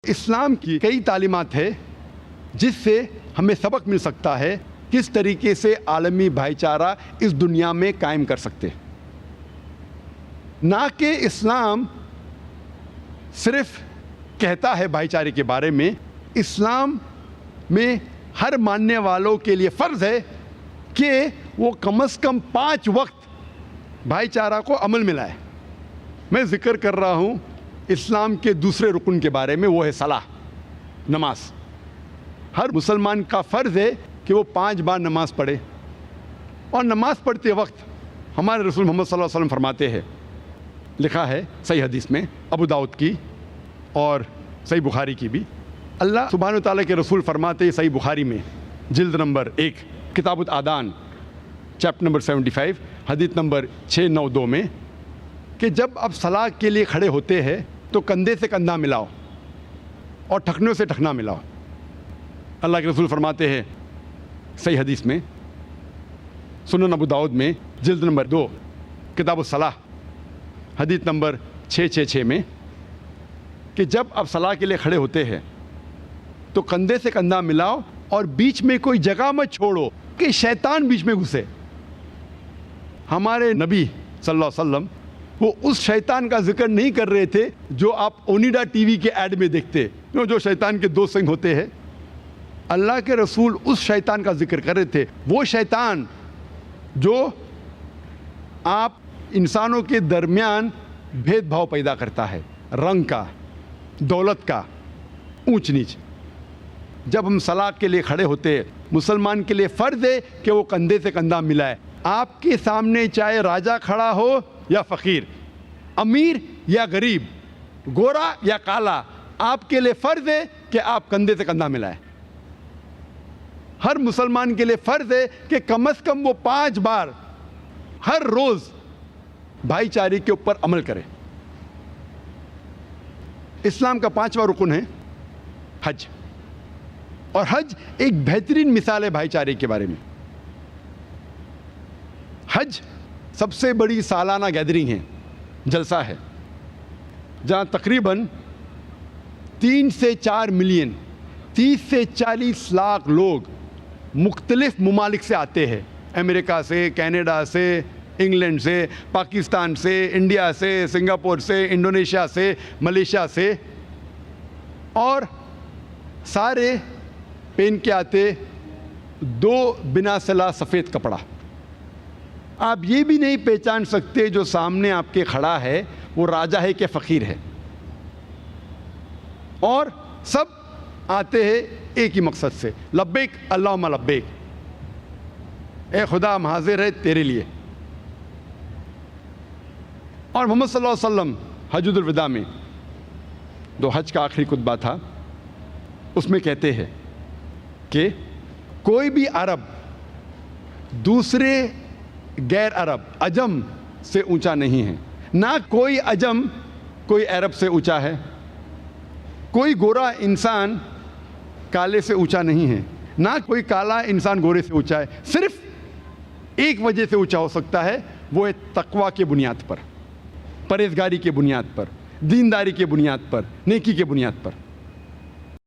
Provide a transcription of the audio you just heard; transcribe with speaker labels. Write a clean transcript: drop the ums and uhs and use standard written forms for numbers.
Speaker 1: اسلام کی کئی تعلیمات ہے جس سے ہمیں سبق مل سکتا ہے کس طریقے سے عالمی بھائی چارہ اس دنیا میں قائم کر سکتے، نہ کہ اسلام صرف کہتا ہے بھائی چارے کے بارے میں۔ اسلام میں ہر ماننے والوں کے لیے فرض ہے کہ وہ کم از کم 5 وقت بھائی چارہ کو عمل میں لائے۔ میں ذکر کر رہا ہوں اسلام کے دوسرے رکن کے بارے میں، وہ ہے صلاح، نماز۔ ہر مسلمان کا فرض ہے کہ وہ 5 بار نماز پڑھے، اور نماز پڑھتے وقت ہمارے رسول محمد صلی اللہ علیہ وسلم فرماتے ہیں، لکھا ہے صحیح حدیث میں، ابو داؤد کی اور صحیح بخاری کی بھی، اللہ سبحانہ و تعالیٰ کے رسول فرماتے ہیں صحیح بخاری میں جلد نمبر 1 کتاب الادان چیپٹر نمبر 75 حدیث نمبر 692 میں، کہ جب آپ صلاح کے لیے کھڑے ہوتے ہیں تو کندھے سے کندھا ملاؤ اور ٹھکنوں سے ٹھکنا ملاؤ۔ اللہ کے رسول فرماتے ہیں صحیح حدیث میں، سنن ابو داؤد میں جلد نمبر 2 کتاب الصلاح حدیث نمبر 666 میں، کہ جب آپ صلاح کے لیے کھڑے ہوتے ہیں تو کندھے سے کندھا ملاؤ اور بیچ میں کوئی جگہ مت چھوڑو کہ شیطان بیچ میں گھسے۔ ہمارے نبی صلی اللہ علیہ وسلم وہ اس شیطان کا ذکر نہیں کر رہے تھے جو آپ اونیڈا ٹی وی کے ایڈ میں دیکھتے، جو شیطان کے 2 سنگ ہوتے ہیں۔ اللہ کے رسول اس شیطان کا ذکر کر رہے تھے، وہ شیطان جو آپ انسانوں کے درمیان بھید بھاؤ پیدا کرتا ہے، رنگ کا، دولت کا، اونچ نیچ۔ جب ہم صلاح کے لیے کھڑے ہوتے ہیں، مسلمان کے لیے فرض ہے کہ وہ کندھے سے کندھا ملائے۔ آپ کے سامنے چاہے راجا کھڑا ہو یا فقیر، امیر یا غریب، گورا یا کالا، آپ کے لیے فرض ہے کہ آپ کندھے سے کندھا ملائیں۔ ہر مسلمان کے لیے فرض ہے کہ کم از کم وہ 5 بار ہر روز بھائی چارے کے اوپر عمل کرے۔ اسلام کا 5واں رکن ہے حج، اور حج ایک بہترین مثال ہے بھائی چارے کے بارے میں۔ حج سب سے بڑی سالانہ گیدرنگ ہے، جلسہ ہے، جہاں تقریباً 3 سے 4 ملین 30 سے 40 لاکھ لوگ مختلف ممالک سے آتے ہیں، امریکہ سے، کینیڈا سے، انگلینڈ سے، پاکستان سے، انڈیا سے، سنگاپور سے، انڈونیشیا سے، ملیشیا سے، اور سارے پہن کے آتے 2 بنا صلاح سفید کپڑا۔ آپ یہ بھی نہیں پہچان سکتے جو سامنے آپ کے کھڑا ہے وہ راجا ہے کہ فقیر ہے، اور سب آتے ہیں ایک ہی مقصد سے، لبیک اللہم لبیک، اے خدا ہم حاضر ہے تیرے لیے۔ اور محمد صلی اللہ علیہ وسلم حجۃ الوداع میں، جو حج کا آخری خطبہ تھا، اس میں کہتے ہیں کہ کوئی بھی عرب دوسرے غیر عرب عجم سے اونچا نہیں ہے، نہ کوئی عجم کوئی عرب سے اونچا ہے، کوئی گورا انسان کالے سے اونچا نہیں ہے، نہ کوئی کالا انسان گورے سے اونچا ہے۔ صرف ایک وجہ سے اونچا ہو سکتا ہے، وہ ہے تقویٰ کے بنیاد پر، پرہیزگاری کے بنیاد پر، دینداری کے بنیاد پر، نیکی کے بنیاد پر۔